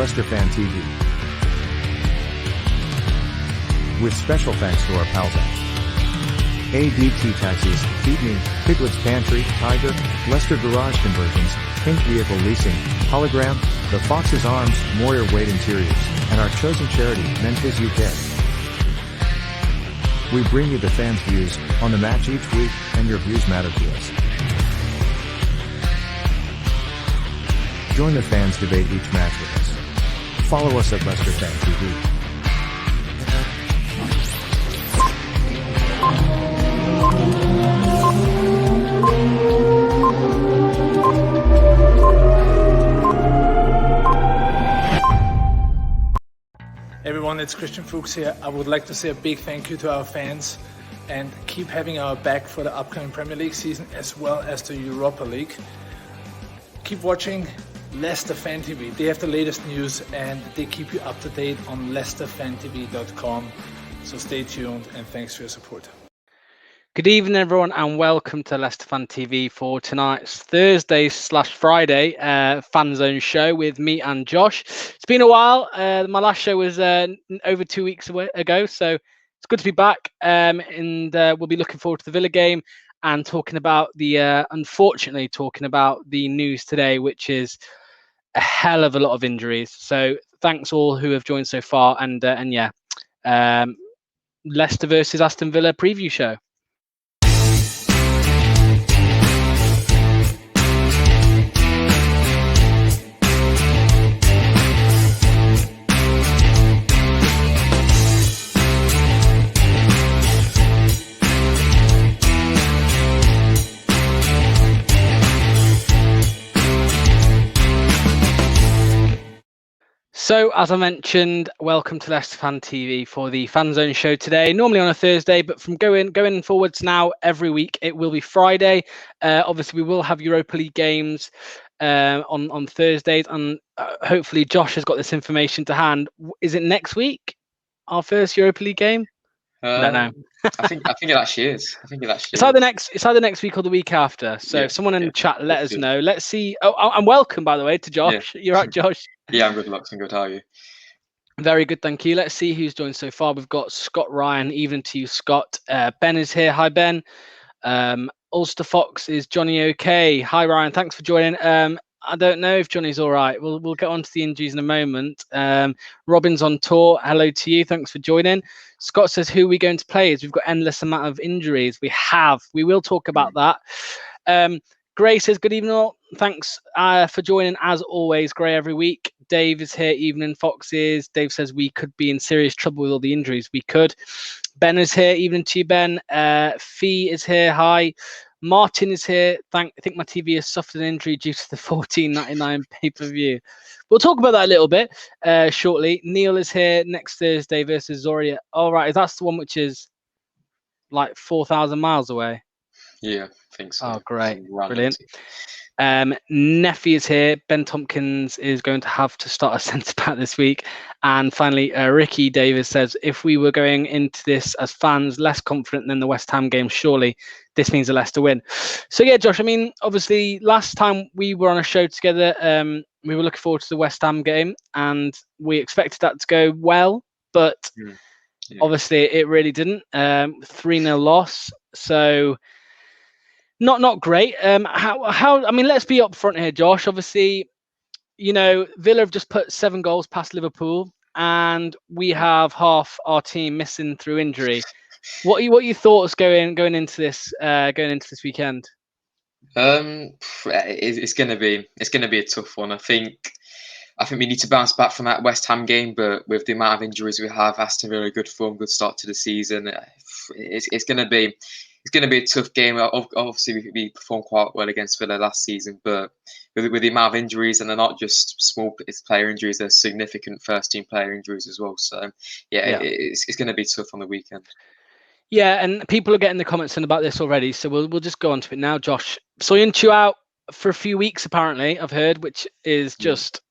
Leicester Fan TV. With special thanks to our pals at ADT Taxis, Feed Me, Piglet's Pantry, Tiger, Leicester Garage Conversions, Pink Vehicle Leasing, Hologram, The Fox's Arms, Moyer Wade Interiors, and our chosen charity, Memphis UK. We bring you the fans' views on the match each week, and your views matter to us. Join the fans debate each match with us. Follow us at Leicester Fan TV. Everyone, it's Christian Fuchs here. I would like to say a big thank you to our fans and keep having our back for the upcoming Premier League season as well as the Europa League. Keep watching Leicester Fan TV. They have the latest news and they keep you up to date on leicesterfantv.com. So stay tuned and thanks for your support. Good evening, everyone, and welcome to Leicester Fan TV for tonight's Thursday/Friday FANZONE show with me and Josh. It's been a while. My last show was over 2 weeks ago, so it's good to be back. And we'll be looking forward to the Villa game and talking about unfortunately, talking about the news today, which is a hell of a lot of injuries. So thanks all who have joined so far, and yeah, Leicester versus Aston Villa preview show. So, as I mentioned, welcome to Leicester Fan TV for the FANZONE show today. Normally on a Thursday, but from going forwards now, every week it will be Friday. Obviously, we will have Europa League games on Thursdays, and hopefully Josh has got this information to hand. Is it next week, our first Europa League game? I don't know. I think it actually is. It's either next week or the week after. So if someone in the chat, let us know. Let's see. Oh, and welcome, by the way, to Josh. Yeah. You're right, Josh. Yeah, I'm good, Lux. I'm good. How are you? Very good, thank you. Let's see who's joined so far. We've got Scott Ryan, even to you, Scott. Ben is here. Hi, Ben. Ulster Fox is Johnny okay. Hi, Ryan. Thanks for joining. I don't know if Johnny's all right. We'll get on to the injuries in a moment. Robin's on tour. Hello to you. Thanks for joining. Scott says, who are we going to play? We've got endless amount of injuries. We will talk about that. Gray says, good evening all. Thanks for joining as always, Gray, every week. Dave is here. Evening, Foxes. Dave says we could be in serious trouble with all the injuries. We could. Ben is here. Evening to you, Ben. Fee is here. Hi. Martin is here. I think my TV has suffered an injury due to the $14.99 pay-per-view. We'll talk about that a little bit shortly. Neil is here next Thursday versus Zoria. All right, that's the one which is like 4,000 miles away. Yeah, I think so. Oh, great. Brilliant. Neffy is here. Ben Tompkins is going to have to start a centre back this week. And finally, Ricky Davis says, if we were going into this as fans less confident than the West Ham game, surely this means a Leicester win. So yeah, Josh, I mean, obviously last time we were on a show together, we were looking forward to the West Ham game and we expected that to go well, but obviously it really didn't. 3-0 loss. So not great. I mean, let's be upfront here, Josh. Obviously, you know, Villa have just put 7 goals past Liverpool, and we have half our team missing through injury. What are your thoughts going into this weekend? It's gonna be a tough one. I think we need to bounce back from that West Ham game, but with the amount of injuries we have, Aston Villa, good form, good start to the season. It's gonna be a tough game. Obviously, we performed quite well against Villa last season, but with the amount of injuries, and they're not just small player injuries, they're significant first-team player injuries as well. So, it's going to be tough on the weekend. Yeah, and people are getting the comments in about this already, so we'll just go on to it now, Josh. Soyuncu out for a few weeks, apparently, I've heard, which is just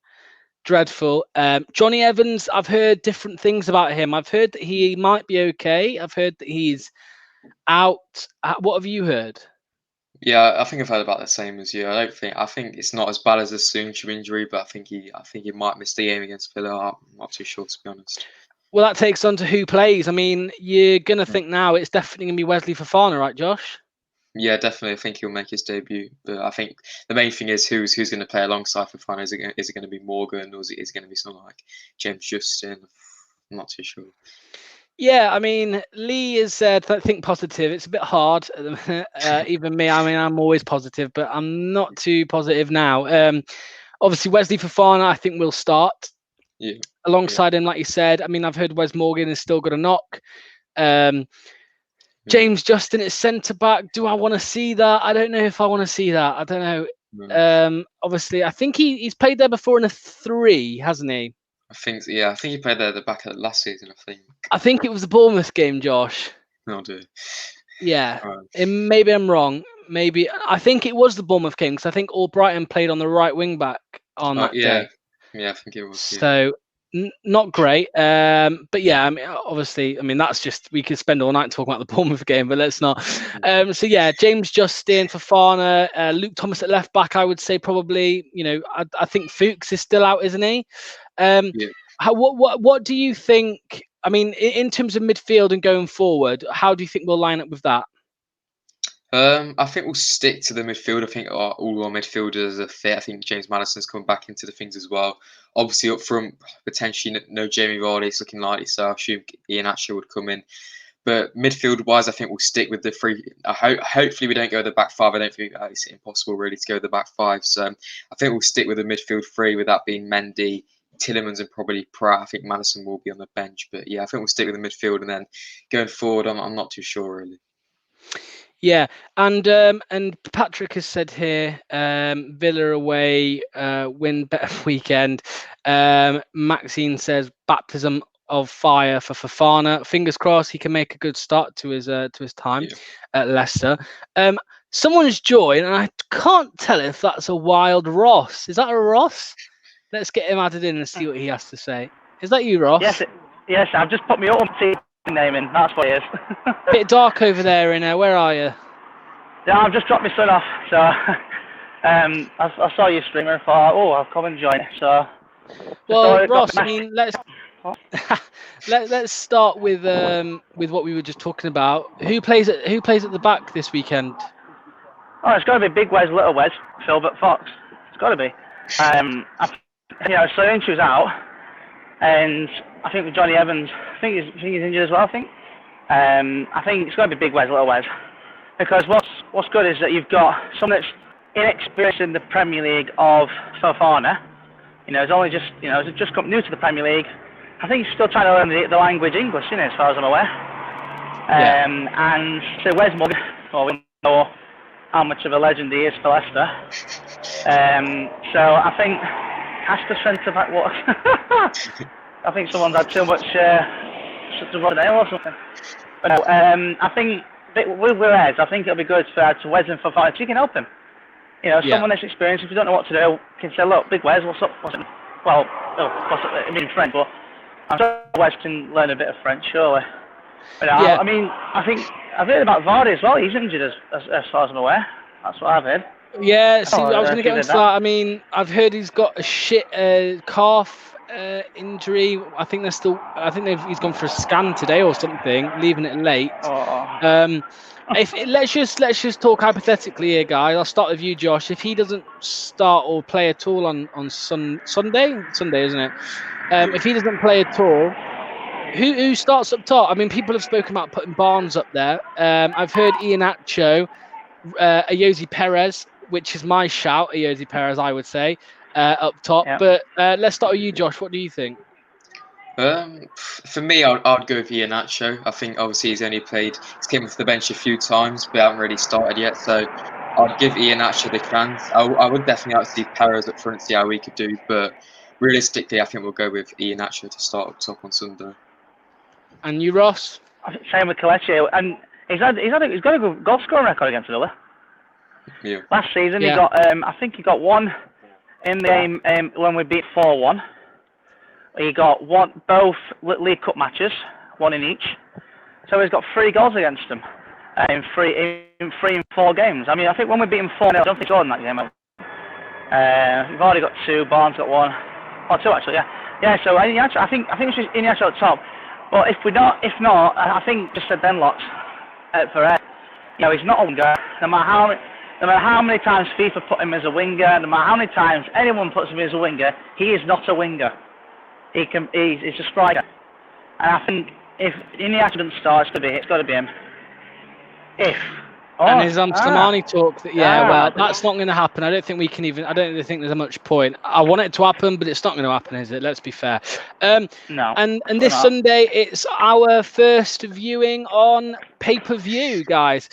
dreadful. Johnny Evans, I've heard different things about him. I've heard that he might be okay. I've heard that he's out. What have you heard? Yeah, I think I've heard about the same as you. I think it's not as bad as a Soonchu injury, but I think he might miss the game against Villa. I'm not too sure, to be honest. Well, that takes on to who plays. I mean, you're gonna think now it's definitely gonna be Wesley Fofana, right, Josh? Yeah, definitely. I think he'll make his debut, but I think the main thing is who's going to play alongside Fofana. Is it going to be Morgan, or is it going to be someone like James Justin? I'm not too sure. Yeah, I mean, Lee has said think positive. It's a bit hard at the minute. Even me, I mean, I'm always positive, but I'm not too positive now. Obviously, Wesley Fofana, I think will start Yeah, alongside him, like you said. I mean, I've heard Wes Morgan is still got a knock. James Justin at centre back. Do I want to see that? I don't know if I want to see that. I don't know. Obviously, I think he's played there before in a 3, hasn't he? I think I think he played there at the back of last season. I think it was the Bournemouth game, Josh. No, do. Yeah, maybe I'm wrong. Maybe I think it was the Bournemouth game because I think Albrighton played on the right wing back on that day. Yeah, I think it was. So not great. But yeah, I mean, obviously, I mean that's just we could spend all night talking about the Bournemouth game, but let's not. So yeah, James Justin, Fofana, Luke Thomas at left back. I would say probably. You know, I think Fuchs is still out, isn't he? What do you think? I mean, in terms of midfield and going forward, how do you think we'll line up with that? I think we'll stick to the midfield. I think all our midfielders are fit. I think James Maddison's coming back into the things as well. Obviously, up front, potentially no Jamie Vardy. It's looking likely, so I assume Ian Asher would come in. But midfield-wise, I think we'll stick with the 3. Hopefully, we don't go the back 5. I don't think it's impossible really to go the back 5. So I think we'll stick with the midfield 3, with that being Mendy, Tillemans, and probably Pratt. I think Maddison will be on the bench. But yeah, I think we'll stick with the midfield, and then going forward, I'm not too sure really. Yeah, and Patrick has said here, Villa away, win better weekend. Maxine says baptism of fire for Fofana. Fingers crossed he can make a good start to his time at Leicester. Someone's joined, and I can't tell if that's a wild Ross. Is that a Ross? Let's get him added in and see what he has to say. Is that you, Ross? Yes. I've just put my own name in. That's what it is. Bit dark over there. Where are you? Yeah, I've just dropped my son off. So I saw you stream and thought, I'll come and join. So well, Ross, I mean, let's start with what we were just talking about. Who plays at the back this weekend? Oh, it's got to be Big Wes, Little Wes, Philbert Fox. It's got to be. So Inchu's out, and I think with Johnny Evans, I think he's injured as well. I think it's got to be Big Wes, Little Wes, because what's good is that you've got someone that's inexperienced in the Premier League of Fofana. He's only just come new to the Premier League. I think he's still trying to learn the language English, as far as I'm aware. And so Wes Morgan, we know how much of a legend he is for Leicester. So I think Aston centre back what? I think someone's had too much Rotten Ale or something. But no, I think with Wes, I think it'll be good to Wes and Fofana, so you can help him. Someone that's experienced, if you don't know what to do, can say, look, Big Wes, what's up? Well, I mean French, but I'm sure Wes can learn a bit of French, surely. But I mean, I think I've heard about Vardy as well. He's injured as far as I'm aware. That's what I've heard. Yeah, see, I was going to get into that. I mean, I've heard he's got a shit calf injury. I think he's gone for a scan today or something, leaving it late. Let's just talk hypothetically here, guys. I'll start with you, Josh. If he doesn't start or play at all on Sunday, isn't it? If he doesn't play at all, who starts up top? I mean, people have spoken about putting Barnes up there. I've heard Iheanacho, Ayoze Perez, which is my shout, Ayoze Perez, I would say, up top. Yeah. But let's start with you, Josh. What do you think? For me, I'd go with Iheanacho. I think obviously he's came off the bench a few times, but haven't really started yet. So I'd give Iheanacho the chance. I would definitely like to see Perez up front, see how we could do. But realistically, I think we'll go with Iheanacho to start up top on Sunday. And you, Ross? Same with Kelechi, and he's got a good goal scoring record against Villa. Yeah. Last season he got I think he got one in the game when we beat 4-1. He got both League Cup matches, one in each. So he's got 3 goals against them. in 3 and 4 games. I mean, I think when we beat him 4-0, I don't think he scored in that game. We've already got 2. Barnes got 1. Oh, 2 actually. Yeah. So I think it's just Iniesta at top. But if not, I think just a Denlock's for Ed. You know, he's not a winger. No matter how many times FIFA put him as a winger, no matter how many times anyone puts him as a winger, he is not a winger. He's a striker. And I think if Iniesta doesn't start, it's got to be him. And his Slimani talk well, that's not going to happen. I don't think we can even. I don't really think there's much point. I want it to happen, but it's not going to happen, is it? Let's be fair. No. And this Sunday, it's our first viewing on pay-per-view, guys.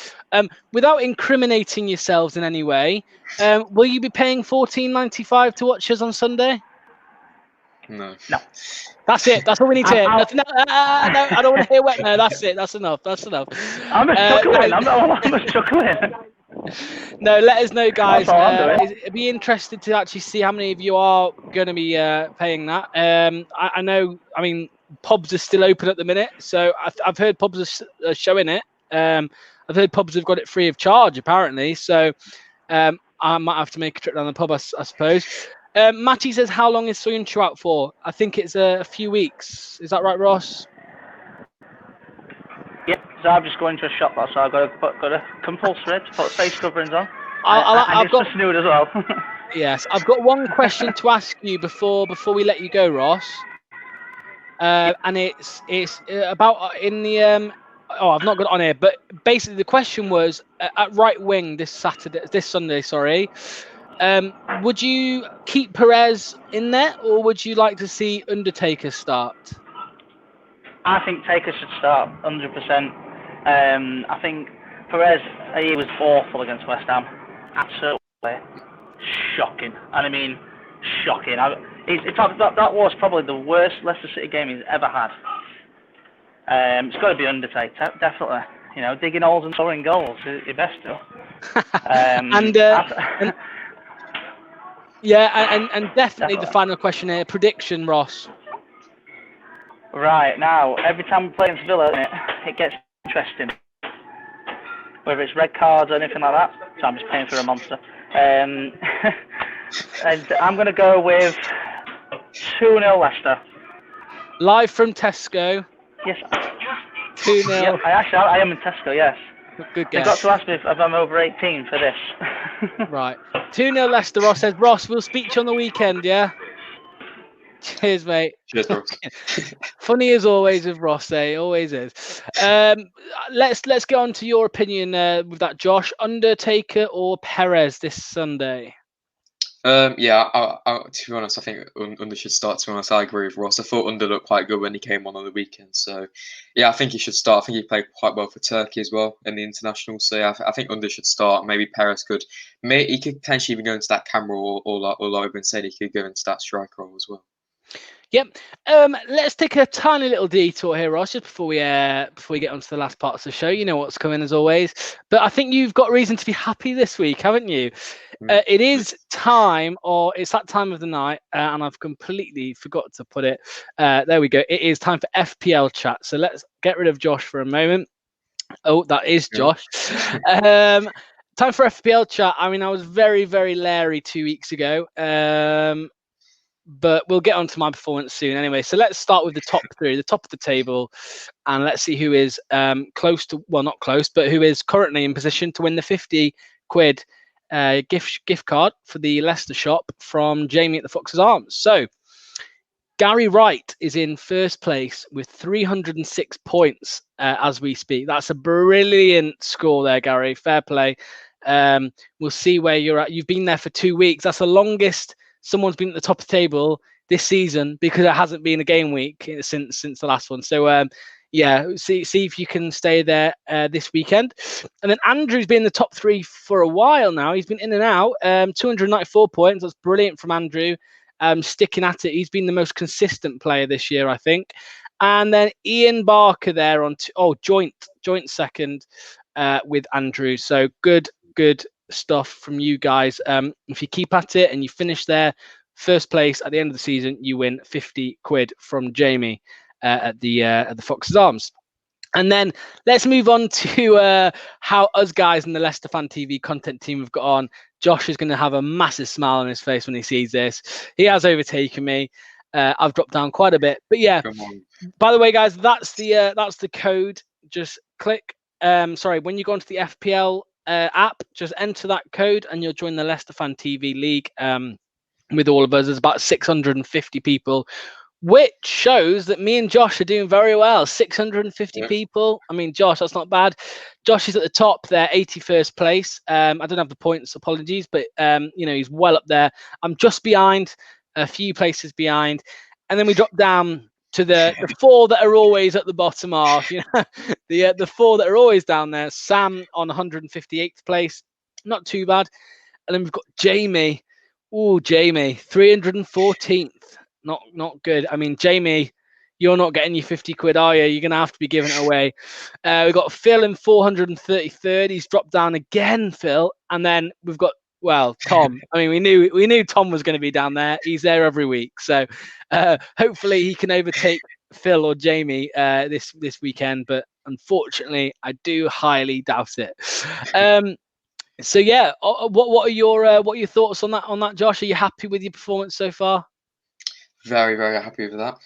Without incriminating yourselves in any way, will you be paying $14.95 to watch us on Sunday? No. That's it. That's all we need to hear. No, I don't want to hear wet. No, that's it. That's enough. I'm just chuckling. I'm just chuckling. No, let us know, guys. I'd be interested to actually see how many of you are going to be paying that. I know. I mean, pubs are still open at the minute, so I've heard pubs are showing it. I've heard pubs have got it free of charge, apparently. So I might have to make a trip down the pub, I suppose. Matty says, how long is Soyuncu out for? I think it's a few weeks. Is that right, Ross? Yeah, so I'm just going to a shop, so I've got a compulsory to put face coverings on. I've got to snood as well. Yes, I've got one question to ask you before we let you go, Ross. And it's about in the I've not got it on here, but basically the question was at right wing this Sunday. Would you keep Perez in there, or would you like to see Undertaker start? I think Taker should start 100%. I think Perez, he was awful against West Ham. Absolutely shocking. And I mean, shocking. That was probably the worst Leicester City game he's ever had. It's got to be Undertaker, definitely. You know, digging holes and scoring goals. Your best to. And definitely the final question here. Prediction, Ross. Right, now, every time we play against Villa, it gets interesting. Whether it's red cards or anything like that. So I'm just paying for a monster. And I'm going to go with 2-0 Leicester. Live from Tesco. Yes. 2-0. Yeah, I am in Tesco, yes. Good guess. They've got to ask me if I'm over 18 for this. Right. 2-0 Leicester. Ross says, Ross, we'll speak to you on the weekend, yeah? Cheers, mate. Cheers, Ross. Funny as always with Ross, always is. Let's get on to your opinion with that, Josh. Undertaker or Perez this Sunday? To be honest, I think Under should start. To be honest, I agree with Ross. I thought Under looked quite good when he came on the weekend. So, yeah, I think he should start. I think he played quite well for Turkey as well in the international. So, yeah, I think Under should start. Maybe Perez could. He could potentially even go into that camera or like I've been saying, he could go into that striker role as well. Yep. Let's take a tiny little detour here, Ross, just before we get onto the last part of the show. You know what's coming as always. But I think you've got reason to be happy this week, haven't you? It is time, or it's that time of the night, and I've completely forgot to put it. There we go. It is time for FPL Chat. So let's get rid of Josh for a moment. Oh, that is Josh. Time for FPL Chat. I mean, I was very, very leery 2 weeks ago. But we'll get on to my performance soon anyway. So let's start with the top three, the top of the table, and let's see who is close to, well, not close, but who is currently in position to win the 50 quid gift card for the Leicester shop from Jamie at the Fox's Arms. So Gary Wright is in first place with 306 points as we speak. That's a brilliant score there, Gary. Fair play. We'll see where you're at. You've been there for 2 weeks. That's the longest someone's been at the top of the table this season, because it hasn't been a game week since the last one. So see if you can stay there this weekend. And then Andrew's been in the top three for a while now. He's been in and out. 294 points. That's brilliant from Andrew. Sticking at it. He's been the most consistent player this year, I think. And then Ian Barker there on joint second with Andrew. So good stuff from you guys. If you keep at it and you finish there first place at the end of the season, you win 50 quid from Jamie at the Fox's Arms. And then let's move on to how us guys in the Leicester Fan TV content team have got on. Josh is going to have a massive smile on his face when he sees this. He has overtaken me. I've dropped down quite a bit, but yeah. Come on. By the way, guys, that's the code. Just click. Sorry, when you go onto the FPL app, just enter that code, and you'll join the Leicester Fan TV League. With all of us, there's about 650 people, which shows that me and Josh are doing very well. 650 people. I mean, Josh, that's not bad. Josh is at the top there, 81st place. I don't have the points, apologies, but he's well up there. I'm just behind, a few places behind, and then we drop down to the 4 that are always at the bottom half. The 4 that are always down there. Sam on 158th place, not too bad, and then we've got Jamie. Oh, Jamie, 314th. Not good. I mean, Jamie, you're not getting your 50 quid, are you? You're going to have to be giving it away. We've got Phil in 433rd. He's dropped down again, Phil. And then we've got, Tom. I mean, we knew Tom was going to be down there. He's there every week. So hopefully he can overtake Phil or Jamie this weekend. But unfortunately, I do highly doubt it. So yeah, what are your thoughts on that, Josh? Are you happy with your performance so far? Very, very happy with that.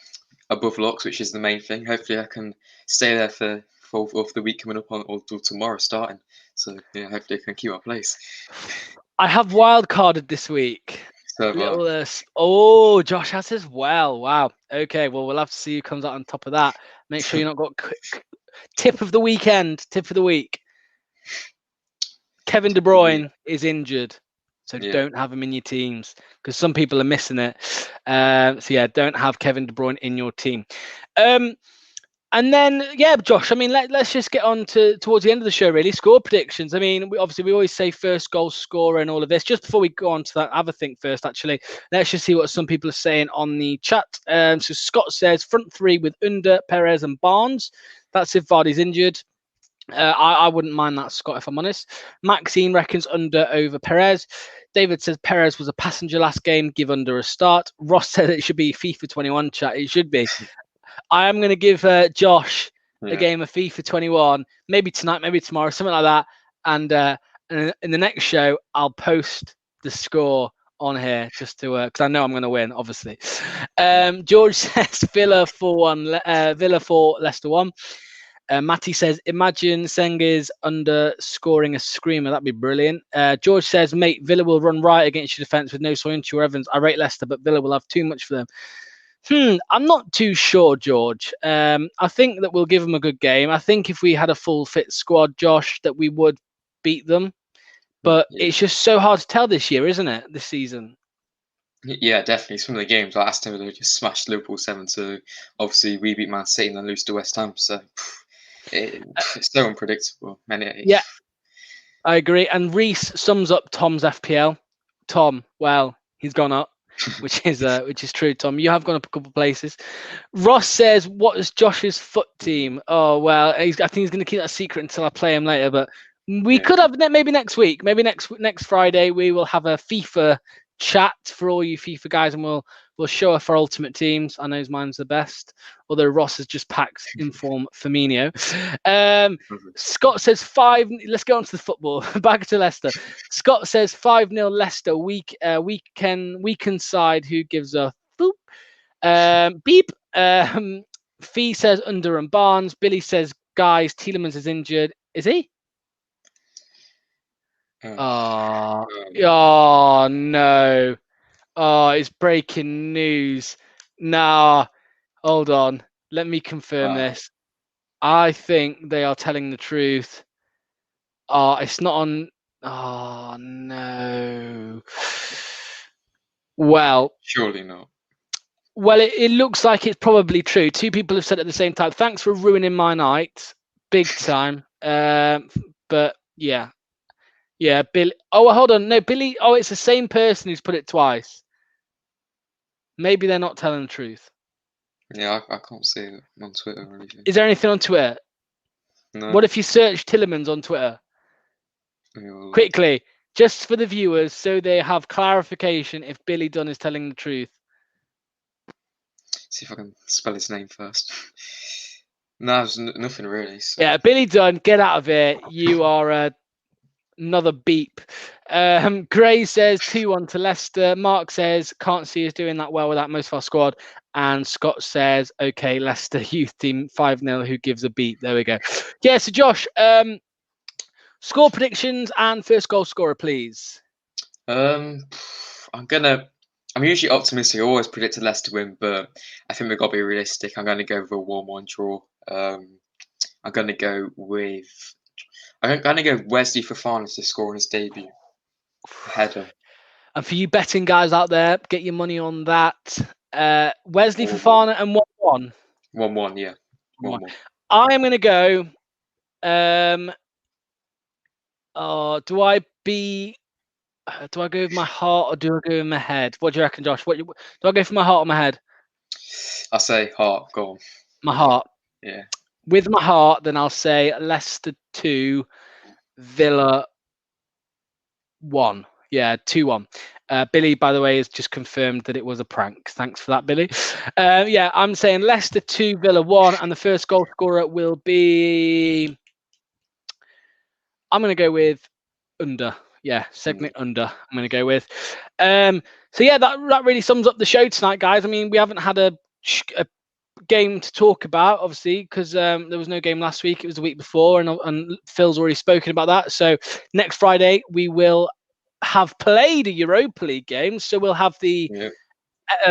Above locks, which is the main thing. Hopefully, I can stay there for the week coming up or tomorrow starting. So yeah, hopefully I can keep my place. I have wildcarded this week. So Josh has as well. Wow. Okay, well we'll have to see who comes out on top of that. Make sure you're not got tip of the weekend. Tip of the week. Kevin De Bruyne is injured, so don't have him in your teams because some people are missing it. So yeah, don't have Kevin De Bruyne in your team. And then Josh, I mean, let's just get on towards the end of the show. Really, score predictions. I mean, we always say first goal scorer and all of this. Just before we go on to that, have a think first. Actually, let's just see what some people are saying on the chat. So Scott says front 3 with Under, Perez, and Barnes. That's if Vardy's injured. I wouldn't mind that, Scott, if I'm honest. Maxine reckons Under over Perez. David says Perez was a passenger last game. Give Under a start. Ross said it should be FIFA 21 chat. It should be. I am going to give Josh a game of FIFA 21. Maybe tonight, maybe tomorrow, something like that. And in the next show, I'll post the score on here just to because I know I'm going to win, obviously. George says Villa 4-1. Villa 4, Leicester 1. Matty says, imagine Senga's under scoring a screamer. That'd be brilliant. George says, mate, Villa will run riot against your defence with no Soyuncu or Evans. I rate Leicester, but Villa will have too much for them. I'm not too sure, George. I think that we'll give them a good game. I think if we had a full fit squad, Josh, that we would beat them. But it's just so hard to tell this year, isn't it? This season. Yeah, definitely. Some of the games like Aston Villa just smashed Liverpool 7-2. Obviously, we beat Man City and then lose to West Ham. So it's so unpredictable. Yeah, I agree. And Reese sums up Tom's FPL. Tom, well, he's gone up, which is true. Tom, you have gone up a couple of places. Ross says, "What is Josh's foot team?" Oh well, I think he's going to keep that secret until I play him later. But we could have maybe next week, maybe next Friday, we will have a FIFA chat for all you FIFA guys, and we'll show off our ultimate teams. I know mine's the best, although Ross has just packed inform Firmino. Scott says 5. Let's go on to the football. Back to Leicester. Scott says 5-0 Leicester. Weekend side. Who gives a boop? Beep. Fee says Under and Barnes. Billy says guys, Tielemans is injured. Is he? Oh no. Oh, it's breaking news. Nah, hold on. Let me confirm this. I think they are telling the truth. It's not on. Oh no. Well, surely not. Well, it looks like it's probably true. 2 people have said it at the same time. Thanks for ruining my night, big time. But yeah. Yeah, Billy. Oh, hold on. No, Billy. Oh, it's the same person who's put it twice. Maybe they're not telling the truth. Yeah, I can't see it on Twitter or anything. Is there anything on Twitter? No. What if you search Tielemans on Twitter? Quickly, just for the viewers, so they have clarification if Billy Dunn is telling the truth. See if I can spell his name first. No, there's nothing really. So. Yeah, Billy Dunn, get out of here. You are another beep. Gray says 2-1 to Leicester. Mark says can't see us doing that well without most of our squad. And Scott says, okay, Leicester youth team 5-0. Who gives a beat? There we go. Yeah, so Josh, score predictions and first goal scorer, please. I'm usually optimistic. I always predict a Leicester win, but I think we've got to be realistic. I'm going to go with a 1-1 draw. I'm going to go with Wesley Fofana to score on his debut. Header. And for you betting guys out there, get your money on that. Wesley Fofana and 1-1. 1-1, yeah. 1-1. I am going to go. Do I go with my heart or do I go with my head? What do you reckon, Josh? Do I go for my heart or my head? I say heart. Go on. My heart. Yeah. With my heart, then I'll say Leicester 2, Villa 1. Yeah, 2-1. Billy, by the way, has just confirmed that it was a prank. Thanks for that, Billy. Yeah, I'm saying Leicester 2, Villa 1, and the first goal scorer will be. I'm going to go with under. Yeah, Segnet under. I'm going to go with. So yeah, that really sums up the show tonight, guys. I mean, we haven't had a game to talk about, obviously, because there was no game last week. It was the week before, and Phil's already spoken about that. So next Friday we will have played a Europa League game. So we'll have the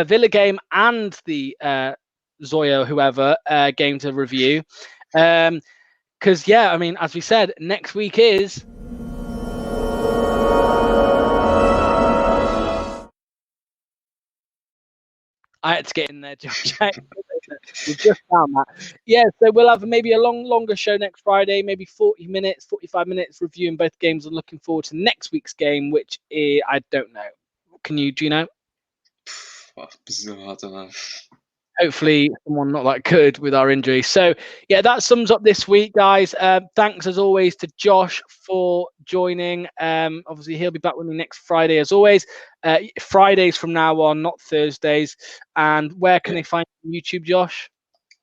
Villa game and the Zoya, whoever, game to review. Because, yeah, I mean, as we said, next week is... I had to get in there, Josh. We've just found that. Yeah, so we'll have maybe a longer show next Friday, maybe 40 minutes, 45 minutes reviewing both games and looking forward to next week's game, which I don't know. Do you know? I don't know. Hopefully someone not that good with our injury. So yeah, that sums up this week, guys. Thanks as always to Josh for joining. Obviously he'll be back with me next Friday as always. Fridays from now on, not Thursdays. And where can they find YouTube, Josh?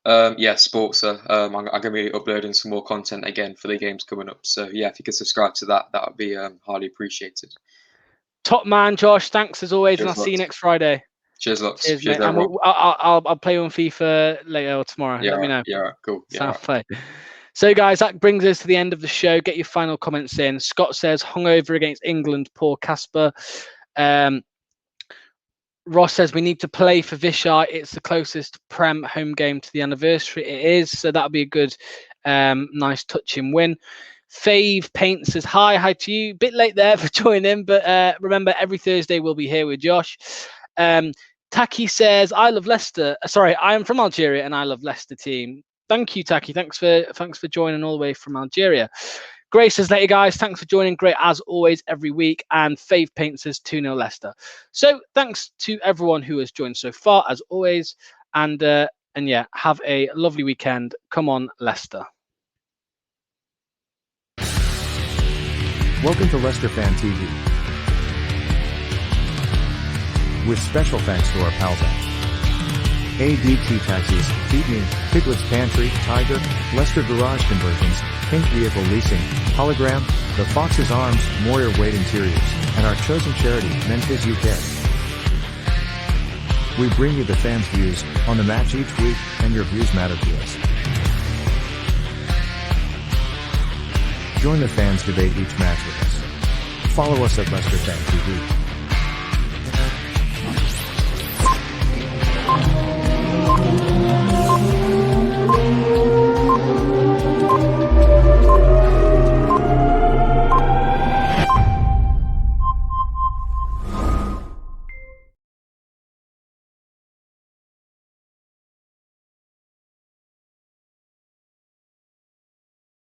Sportser. I'm going to be uploading some more content again for the games coming up. So yeah, if you could subscribe to that, that would be highly appreciated. Top man, Josh. Thanks as always, and I'll see you next Friday. Cheers, lots. Cheers, mate. I'll play on FIFA later or tomorrow. Let me know. Yeah, cool. Sound play. So, guys, that brings us to the end of the show. Get your final comments in. Scott says, hungover against England, poor Casper. Ross says, we need to play for Vishar. It's the closest Prem home game to the anniversary. It is, so that'll be a good, nice touching win. Fave Paint says, hi to you. Bit late there for joining, but remember, every Thursday we'll be here with Josh. Taki says, I love Leicester. Sorry, I am from Algeria and I love Leicester team. Thank you, Taki. Thanks for joining all the way from Algeria. Grace says, later guys, thanks for joining. Great as always every week. And Fave Paint says 2-0 Leicester. So thanks to everyone who has joined so far as always. And yeah, have a lovely weekend. Come on, Leicester. Welcome to Leicester Fan TV. With special thanks to our pals at ADT Taxis, Feed Me, Piglet's Pantry, Tiger, Leicester Garage Conversions, Pink Vehicle Leasing, Hologram, The Fox's Arms, Moyer Wade Interiors, and our chosen charity, Memphis UK. We bring you the fans' views on the match each week, and your views matter to us. Join the fans' debate each match with us. Follow us at Leicester Fan TV.